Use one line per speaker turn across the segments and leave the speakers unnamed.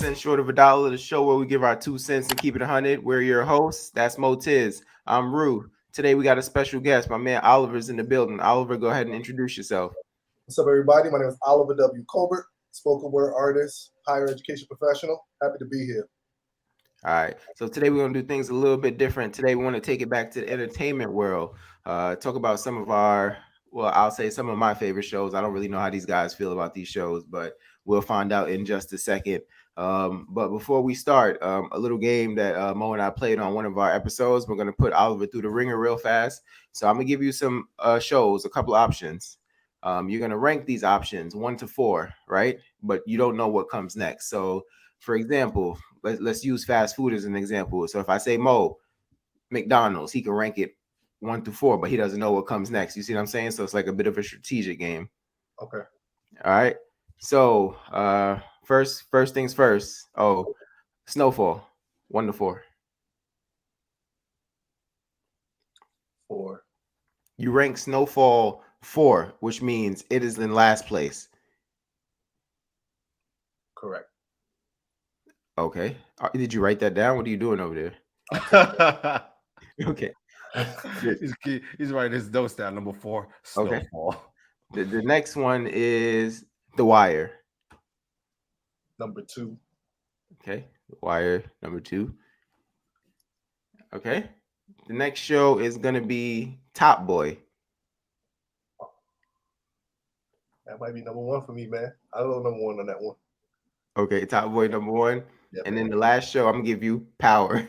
cents short of a dollar, the show where we give our 2 cents and keep it 100. We're your hosts. That's Motiz. I'm Rue. Today we got a special guest. My man Oliver's in the building. Oliver, go ahead and introduce yourself.
What's up, everybody? My name is Oliver W. Colbert, spoken word artist, higher education professional. Happy to be here.
All right. So today we're going to do things a little bit different. Today we want to take it back to the entertainment world. Talk about some of our, well, I'll say some of my favorite shows. I don't really know how these guys feel about these shows, but we'll find out in just a second. But before we start, a little game that Mo and I played on one of our episodes. We're going to put Oliver through the ringer real fast. So I'm going to give you some shows, a couple options. You're going to rank these options 1 to 4, right? But you don't know what comes next. So, for example, let's use fast food as an example. So if I say Mo, McDonald's, he can rank it 1 to 4, but he doesn't know what comes next. You see what I'm saying? So it's like a bit of a strategic game.
Okay.
All right. So first things first. Oh, Snowfall, 1 to 4.
4.
You rank Snowfall 4, which means it is in last place.
Correct.
Okay. Did you write that down? What are you doing over there? Okay.
He's writing his notes down. Number 4, Snowfall.
Okay. The next one is The Wire.
Number 2.
Okay. The Wire, number 2. Okay. The next show is going to be Top Boy.
That might be number 1 for me, man. I don't know number 1 on that one.
Okay, Top Boy, number 1.
Yep.
And then the last show, I'm going to give you Power.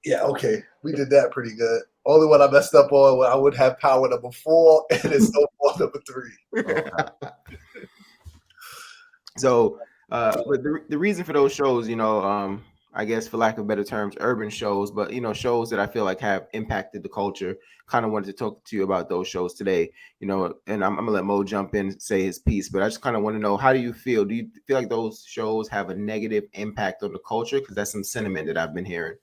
Yeah, okay. We did that pretty good. Only one I messed up on, I would have Power number 4 and it's Snowfall number 3.
So, but the reason for those shows, I guess for lack of better terms, urban shows, but shows that I feel like have impacted the culture. Kind of wanted to talk to you about those shows today, and I'm gonna let Mo jump in and say his piece, but I just kind of want to know, how do you feel? Do you feel like those shows have a negative impact on the culture? Because that's some sentiment that I've been hearing.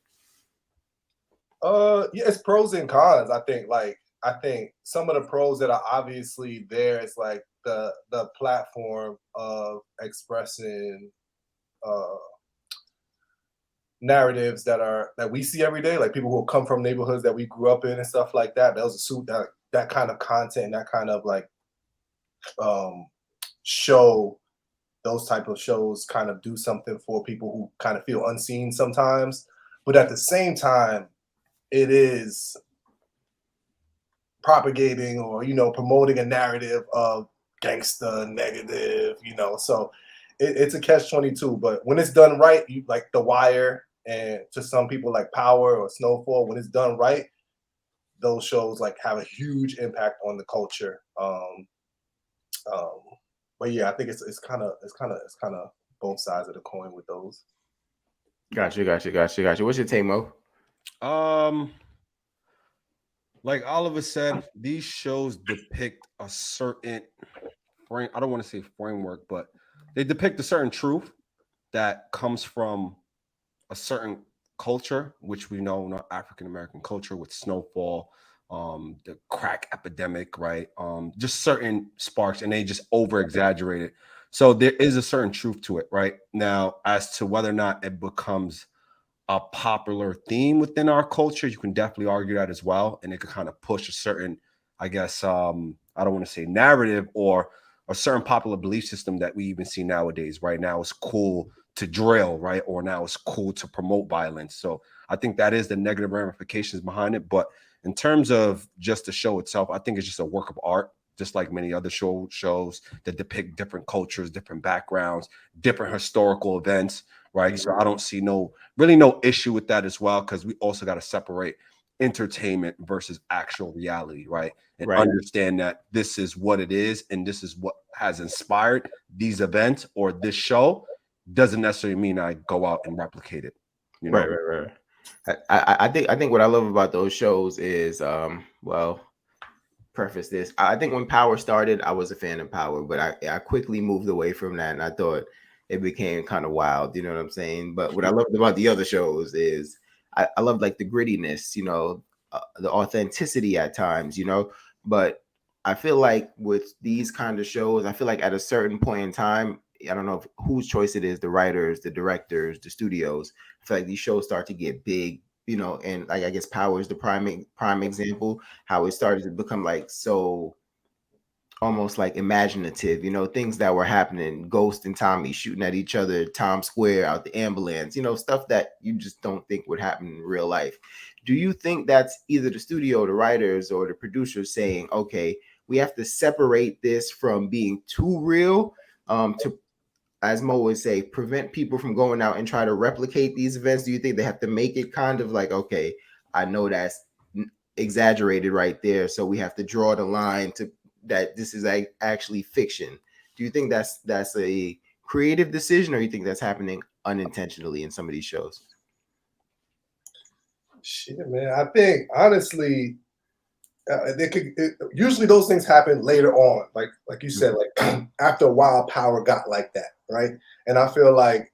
Yeah, it's pros and cons. I think some of the pros that are obviously there is like the platform of expressing narratives that we see every day, like people who come from neighborhoods that we grew up in and stuff like that. That kind of content, that kind of like show, those type of shows kind of do something for people who kind of feel unseen sometimes. But at the same time, it is propagating or promoting a narrative of gangster negative, so it's a catch-22. But when it's done right, like The Wire, and to some people like Power or Snowfall, when it's done right, those shows like have a huge impact on the culture. But yeah, I think it's kind of both sides of the coin with those.
Gotcha. What's your take, Mo?
Like Oliver said, these shows depict a certain frame. I don't want to say framework, but they depict a certain truth that comes from a certain culture, which we know, not African American culture, with Snowfall, the crack epidemic, right? Just certain sparks, and they just over exaggerate it. So there is a certain truth to it, right? Now, as to whether or not it becomes a popular theme within our culture, you can definitely argue that as well, and it could kind of push a certain, I guess, I don't want to say narrative, or a certain popular belief system that we even see nowadays. Right now, it's cool to drill, right? Or now it's cool to promote violence. So I think that is the negative ramifications behind it. But in terms of just the show itself, I think it's just a work of art, just like many other shows that depict different cultures, different backgrounds, different historical events, right? So I don't see no issue with that as well, because we also got to separate entertainment versus actual reality, right? And understand that this is what it is, and this is what has inspired these events or this show. Doesn't necessarily mean I go out and replicate it.
Right. I think what I love about those shows is, preface this. I think when Power started, I was a fan of Power, but I quickly moved away from that, and I thought it became kind of wild. You know what I'm saying? But what I loved about the other shows is I love like the grittiness, the authenticity at times, But I feel like with these kind of shows, I feel like at a certain point in time, I don't know whose choice it is, the writers, the directors, the studios. I feel like these shows start to get big, you know, and like I guess Power is the prime example, how it started to become like so almost like imaginative, you know, things that were happening, Ghost and Tommy shooting at each other, Times Square out the ambulance, you know, stuff that you just don't think would happen in real life. Do you think that's either the studio, the writers, or the producers saying, okay, we have to separate this from being too real, to, as Mo would say, prevent people from going out and try to replicate these events? Do you think they have to make it kind of like, okay, I know that's exaggerated right there, so we have to draw the line to that this is actually fiction? Do you think that's a creative decision, or you think that's happening unintentionally in some of these shows?
Shit, man. I think honestly, usually those things happen later on, like you said, like after a while, Power got like that, right? And I feel like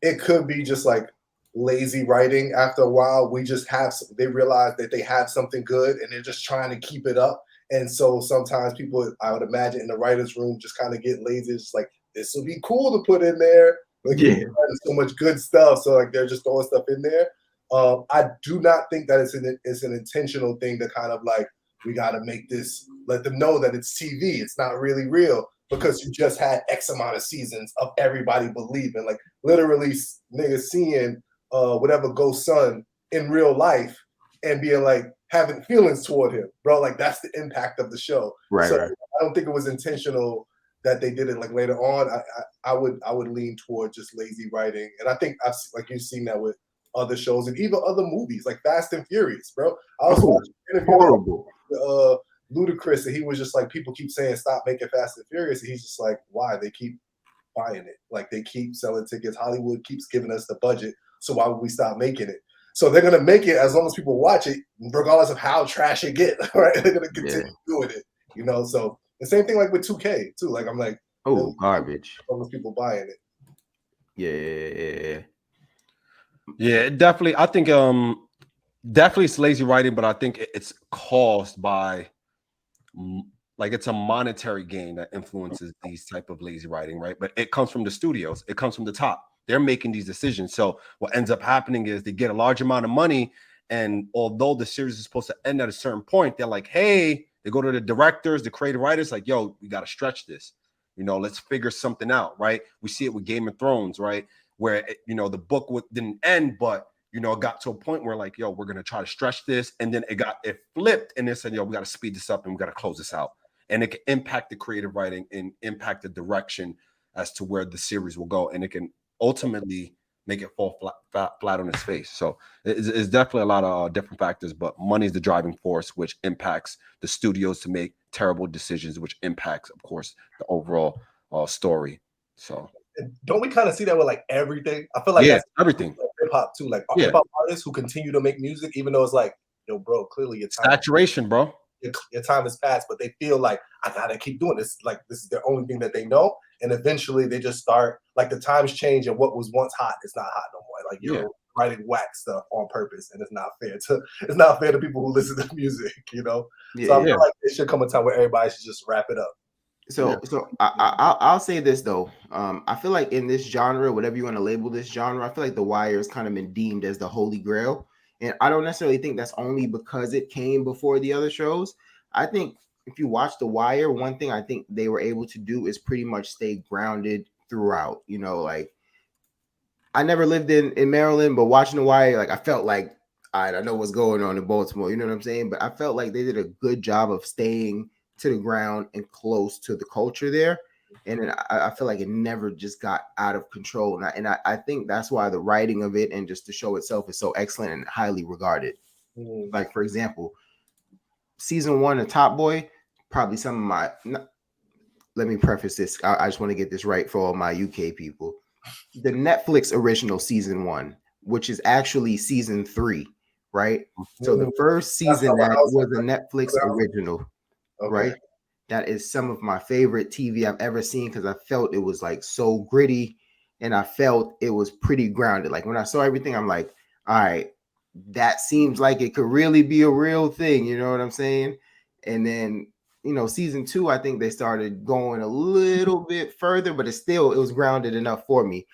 it could be just like lazy writing. After a while, they realize that they have something good, and they're just trying to keep it up. And so sometimes people, I would imagine, in the writers' room just kind of get lazy. It's just like, this would be cool to put in there. Like,
Yeah.
there's so much good stuff, so like they're just throwing stuff in there. I do not think that it's an intentional thing to kind of like, we got to make this, let them know that it's TV. It's not really real, because you just had X amount of seasons of everybody believing, like literally niggas seeing whatever Ghost son in real life and being like, having feelings toward him, bro. Like, that's the impact of the show.
Right,
So
right.
I don't think it was intentional that they did it like later on. I would lean toward just lazy writing. And I think like you've seen that with other shows and even other movies like Fast and Furious, bro. I was watching an interview
Horrible.
with Ludacris, and he was just like, people keep saying stop making Fast and Furious, and he's just like, why? They keep buying it. Like, they keep selling tickets. Hollywood keeps giving us the budget, so why would we stop making it? So they're gonna make it as long as people watch it, regardless of how trash it get, right? They're gonna continue doing it, you know. So the same thing like with 2K too. Like, I'm like,
Oh, garbage.
as long as people buying it.
Yeah, definitely. I think definitely it's lazy writing, but I think it's caused by like it's a monetary gain that influences these type of lazy writing, right? But it comes from the studios. It comes from the top. They're making these decisions. So what ends up happening is they get a large amount of money, and although the series is supposed to end at a certain point, they're like, hey, they go to the directors, the creative writers, like, yo, we got to stretch this. You know, let's figure something out, right? We see it with Game of Thrones, right? Where, you know, the book didn't end, but, you know, it got to a point where like, yo, we're going to try to stretch this. And then it flipped, and they said, yo, we got to speed this up and we got to close this out. And it can impact the creative writing and impact the direction as to where the series will go. And it can ultimately make it fall flat on its face. So it's definitely a lot of different factors, but money is the driving force, which impacts the studios to make terrible decisions, which impacts, of course, the overall story. So
don't we kind of see that with like everything? I feel like that's
everything.
Hip hop too. Like hip hop artists who continue to make music, even though it's like, yo, bro, clearly your time
saturation, bro.
Your time has passed, but they feel like, I gotta keep doing this. Like, this is their only thing that they know. And eventually they just start, like, the times change, and what was once hot is not hot no more. Like, you're writing whack stuff on purpose, and it's not fair to people who listen to music, you know? So I feel like there should come a time where everybody should just wrap it up.
So I'll say this though. I feel like in this genre, whatever you want to label this genre, I feel like The Wire has kind of been deemed as the holy grail. And I don't necessarily think that's only because it came before the other shows. I think if you watch The Wire, one thing I think they were able to do is pretty much stay grounded throughout. You know, like, I never lived in Maryland, but watching The Wire, like, I felt like, all right, I know what's going on in Baltimore. You know what I'm saying? But I felt like they did a good job of staying to the ground and close to the culture there. And then I feel like it never just got out of control. And I think that's why the writing of it and just the show itself is so excellent and highly regarded. Like, for example, season 1 of Top Boy, probably some of my, let me preface this. I just want to get this right for all my UK people. The Netflix original season 1, which is actually season 3, right? So the first season that was a Netflix original, right? That is some of my favorite TV I've ever seen, because I felt it was like so gritty, and I felt it was pretty grounded. Like, when I saw everything, I'm like, all right, that seems like it could really be a real thing. You know what I'm saying? And then season 2, I think they started going a little bit further, but it was grounded enough for me.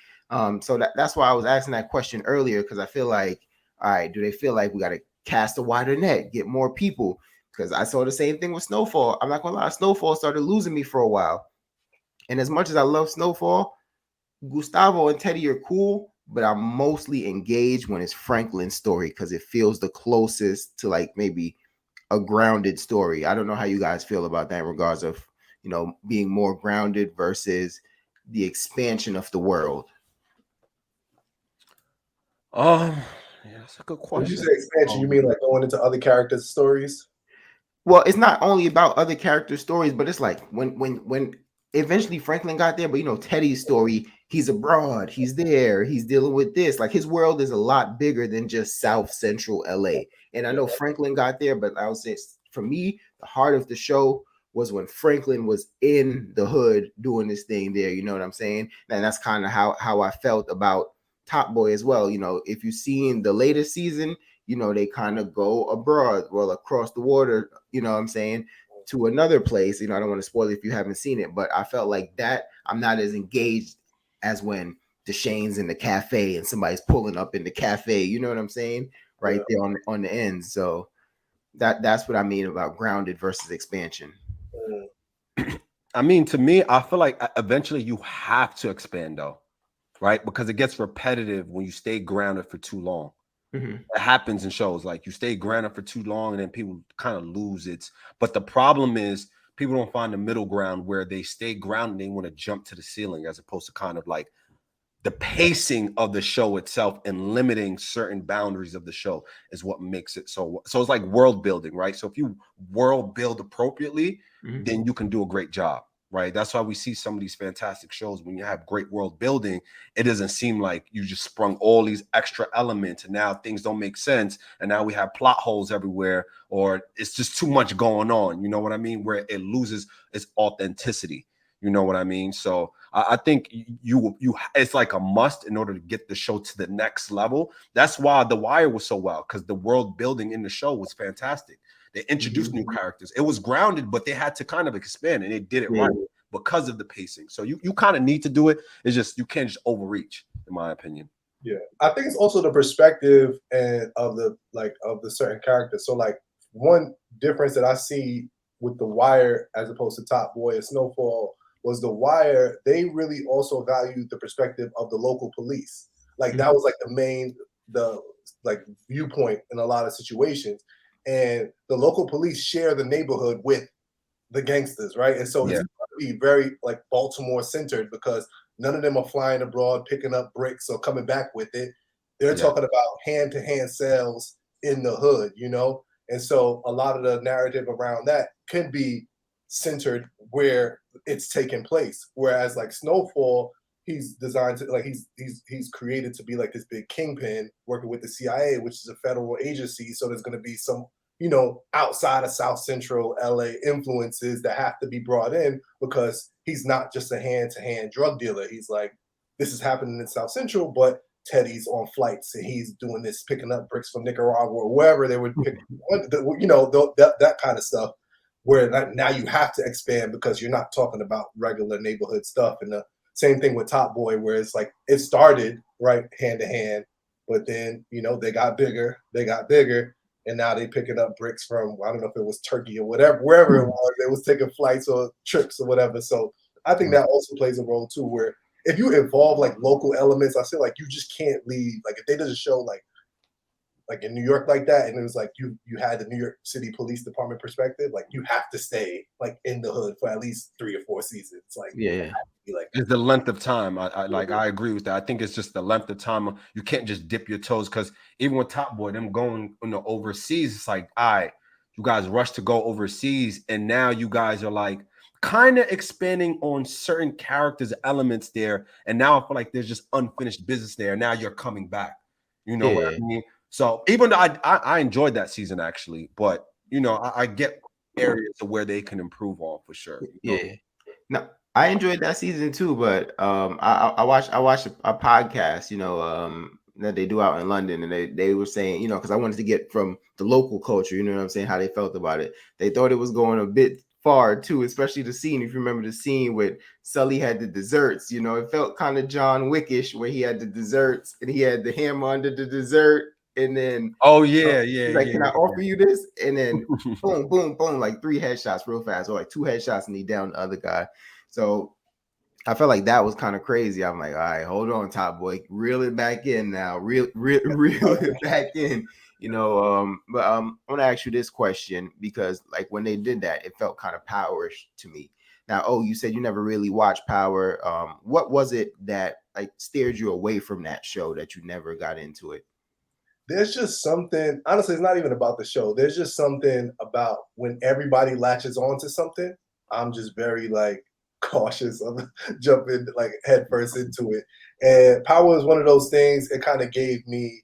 So that's why I was asking that question earlier, because I feel like, all right, do they feel like we got to cast a wider net, get more people? Because I saw the same thing with Snowfall. I'm not gonna lie, Snowfall started losing me for a while. And as much as I love Snowfall, Gustavo and Teddy are cool, but I'm mostly engaged when it's Franklin's story because it feels the closest to like maybe a grounded story. I don't know how you guys feel about that in regards of, being more grounded versus the expansion of the world.
Yeah, that's a good
When you
question.
say expansion, you mean like going into other characters' stories?
Well, it's not only about other character stories, but it's like when eventually Franklin got there, but Teddy's story, he's abroad, he's there, he's dealing with this. Like his world is a lot bigger than just South Central LA. And I know Franklin got there, but I would say for me, the heart of the show was when Franklin was in the hood doing this thing there. You know what I'm saying? And that's kind of how I felt about Top Boy as well. If you've seen the latest season, they kind of go abroad, well, across the water, what I'm saying, to another place. I don't want to spoil it if you haven't seen it, but I felt like that I'm not as engaged as when Deshane's in the cafe and somebody's pulling up in the cafe. You know what I'm saying? Right there on the end. So that's what I mean about grounded versus expansion.
I mean, to me, I feel like eventually you have to expand though, right? Because it gets repetitive when you stay grounded for too long.
Mm-hmm.
It happens in shows like you stay grounded for too long and then people kind of lose it. But the problem is people don't find the middle ground where they stay grounded. They want to jump to the ceiling as opposed to kind of like the pacing of the show itself and limiting certain boundaries of the show is what makes it so it's like world building, right? So if you world build appropriately, then you can do a great job, right? That's why we see some of these fantastic shows. When you have great world building, it doesn't seem like you just sprung all these extra elements and now things don't make sense and now we have plot holes everywhere or it's just too much going on, you know what I mean, where it loses its authenticity. You know what I mean? So I think you it's like a must in order to get the show to the next level. That's why The Wire was so well, because the world building in the show was fantastic. They introduced new characters. It was grounded, but they had to kind of expand, and they did it right because of the pacing. So you kind of need to do it. It's just you can't just overreach, in my opinion.
Yeah, I think it's also the perspective and of the certain characters. So like one difference that I see with The Wire as opposed to Top Boy and Snowfall was The Wire, they really also valued the perspective of the local police. Like that was like the viewpoint in a lot of situations. And the local police share the neighborhood with the gangsters, right? And so it's going to be very like Baltimore centered because none of them are flying abroad, picking up bricks or coming back with it. They're talking about hand-to-hand sales in the hood, And so a lot of the narrative around that can be centered where it's taking place. Whereas like Snowfall, he's designed to like he's created to be like this big kingpin working with the CIA, which is a federal agency. So there's going to be some outside of South Central LA influences that have to be brought in because he's not just a hand-to-hand drug dealer. He's like, this is happening in South Central, but Teddy's on flights and he's doing this, picking up bricks from Nicaragua or wherever they would pick, that kind of stuff. Where now you have to expand because you're not talking about regular neighborhood stuff. And the same thing with Top Boy, where it's like it started right hand to hand, but then they got bigger, and now they picking up bricks from I don't know if it was Turkey or whatever, wherever it was. They was taking flights or trips or whatever. So I think that also plays a role too. Where if you involve like local elements, I feel like you just can't leave. Like if they did a show like in New York like that, and it was like you had the New York City Police Department perspective, like you have to stay like in the hood for at least 3 or 4 seasons. Like
It's the length of time. I agree with that. I think it's just the length of time. You can't just dip your toes because even with Top Boy, them going overseas, it's like, all right, you guys rush to go overseas, and now you guys are like kind of expanding on certain characters, elements there, and now I feel like there's just unfinished business there. Now you're coming back. You know what I mean? So even though I enjoyed that season actually, but I get areas of where they can improve on for sure.
No, I enjoyed that season too, but I watched a podcast, that they do out in London, and they were saying, because I wanted to get from the local culture, you know what I'm saying, how they felt about it. They thought it was going a bit far too, especially the scene. If you remember the scene with Sully had the desserts, you know, it felt kind of John Wickish where he had the desserts and he had the hammer under the dessert. And then
Oh yeah, yeah,
he's like,
yeah.
can I offer you this? And then boom, boom, boom, like 3 headshots real fast, or like 2 headshots and he down the other guy. So I felt like that was kind of crazy. I'm like, all right, hold on, Top Boy, reel it back in now, reel it back in, you know. But I want to ask you this question because, like, when they did that, it felt kind of powerish to me. Now, oh, you said you never really watched Power. What was it that like steered you away from that show that you never got into it?
There's just something, honestly, it's not even about the show. There's just something about when everybody latches onto something, I'm just very like cautious of jumping like headfirst into it. And Power is one of those things, it kind of gave me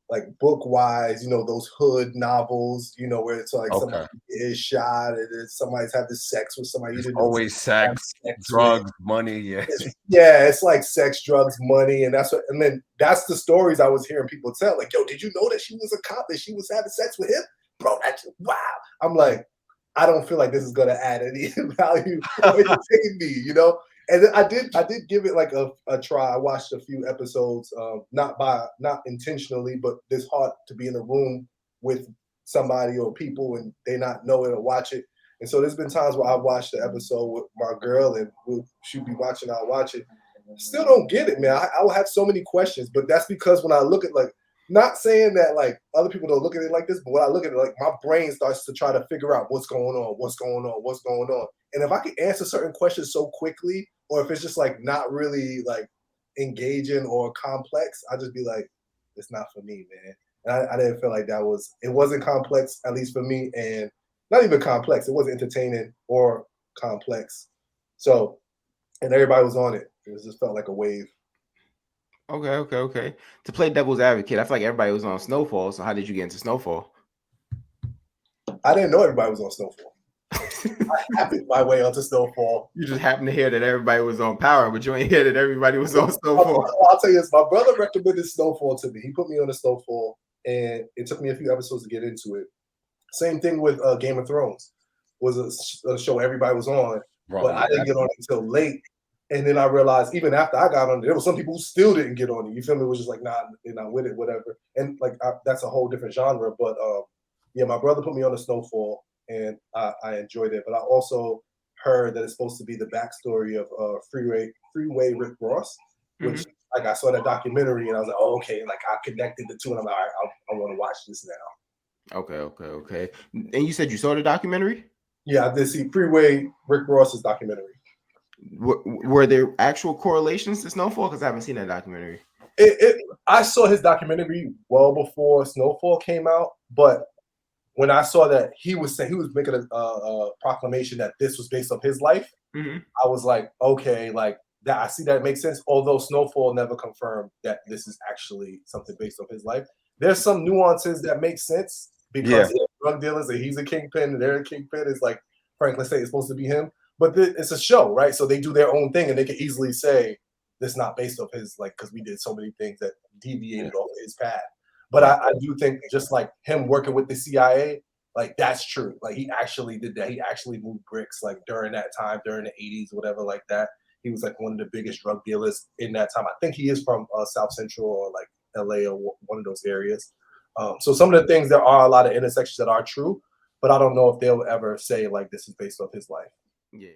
like book wise, you know, those hood novels, you know, where it's like somebody
Okay.
is shot and then somebody's having sex with somebody you
There's
didn't
always
have
sex,
sex with.
drugs, money. Yeah.
Yeah, it's like sex, drugs, money, and that's what. And then that's the stories I was hearing people tell. Like, yo, did you know that she was a cop and she was having sex with him, bro? That's wow. I'm like, I don't feel like this is gonna add any value or entertain me, you know. And then I did give it like a try. I watched a few episodes, not intentionally, but it's hard to be in a room with somebody or people and they not know it or watch it. And so there's been times where I watched the episode with my girl and she'd be watching, I'll watch it. Still don't get it, man. I will have so many questions, but that's because when I look at like, not saying that like other people don't look at it like this, but when I look at it, like my brain starts to try to figure out what's going on, what's going on, what's going on. And if I can answer certain questions so quickly, or if it's just like not really like engaging or complex, I just be like, it's not for me, man. And I didn't feel like it wasn't complex, at least for me, and not even complex. It wasn't entertaining or complex. So, and everybody was on it. It just felt like a wave.
Okay. To play devil's advocate, I feel like everybody was on Snowfall. So how did you get into Snowfall?
I didn't know everybody was on Snowfall. I happened my way onto Snowfall.
You just happened to hear that everybody was on Power, but you ain't hear that everybody was on Snowfall.
I'll tell you this: my brother recommended Snowfall to me. He put me on a Snowfall, and it took me a few episodes to get into it. Same thing with Game of Thrones. Was a show everybody was on,
Bro,
but I didn't get on it until late. And then I realized even after I got on it, there were some people who still didn't get on it. You feel me? It was just like, nah, they're not with it, whatever. And like that's a whole different genre. But yeah, my brother put me on the Snowfall, and I enjoyed it. But I also heard that it's supposed to be the backstory of Freeway Rick Ross, which like I saw that documentary and I was like, oh, okay, like I connected the two, and I'm like, all right, I want to watch this now.
Okay. And you said you saw the documentary?
Yeah, I did see Freeway Rick Ross's documentary.
Were there actual correlations to Snowfall? Because I haven't seen that documentary.
I saw his documentary well before Snowfall came out, but when I saw that he was making a proclamation that this was based off his life, I was like, okay, like that. I see that it makes sense. Although Snowfall never confirmed that this is actually something based off his life, there's some nuances that make sense because drug dealers and he's a kingpin, and they're a kingpin. Is like Franklin State is supposed to be him, but it's a show, right? So they do their own thing, and they can easily say this not based off his, like, because we did so many things that deviated off his path. But I do think just like him working with the CIA, like that's true. Like he actually did that. He actually moved bricks like during that time, during the 80s, whatever like that. He was like one of the biggest drug dealers in that time. I think he is from South Central or like LA or one of those areas. So some of the things, there are a lot of intersections that are true, but I don't know if they'll ever say like this is based off his life.
Yeah.